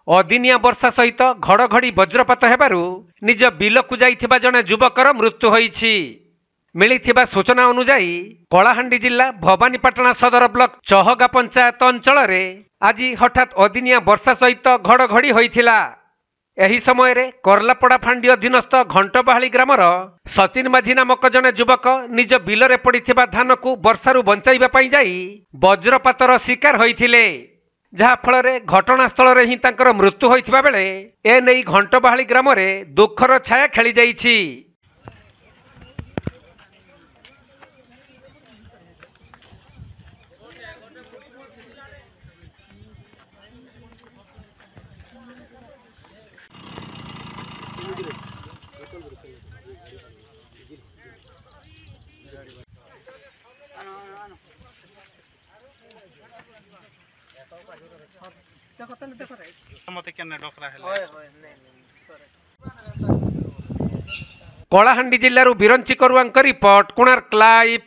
अदिनिया वर्षा सहित घड़घड़ी वज्रपात हेबारु निज बिलकु जाइथिबा जणे युवकर मृत्यु होईछि। मिलिथिबा सूचना अनुसार कलाहांडी जिला भवानीपाटना सदर ब्लॉक चहगा पंचायत अंचल रे आज हठात अदिनिया वर्षा सहित घड़घड़ी होइथिला। एही समय रे करलापड़ा फांडी अधीनस्थ घंटबाहाली ग्रामर सचिन माझी नामक जणे युवक निज बिलरे पड़िथिबा धान को वर्षारु बंचाइबा पई जाई वज्रपातर शिकार होइथिले, जहा फल घटनास्थल रे ही तांकर मृत्यु होइथिबा बेले ए नै घंटबाहाली ग्राम रे दुखर छाया खेली जाइछि। कलाहांडी जिल्लारू बिरंची करुआंक रिपोर्ट कोणार्क लाइव।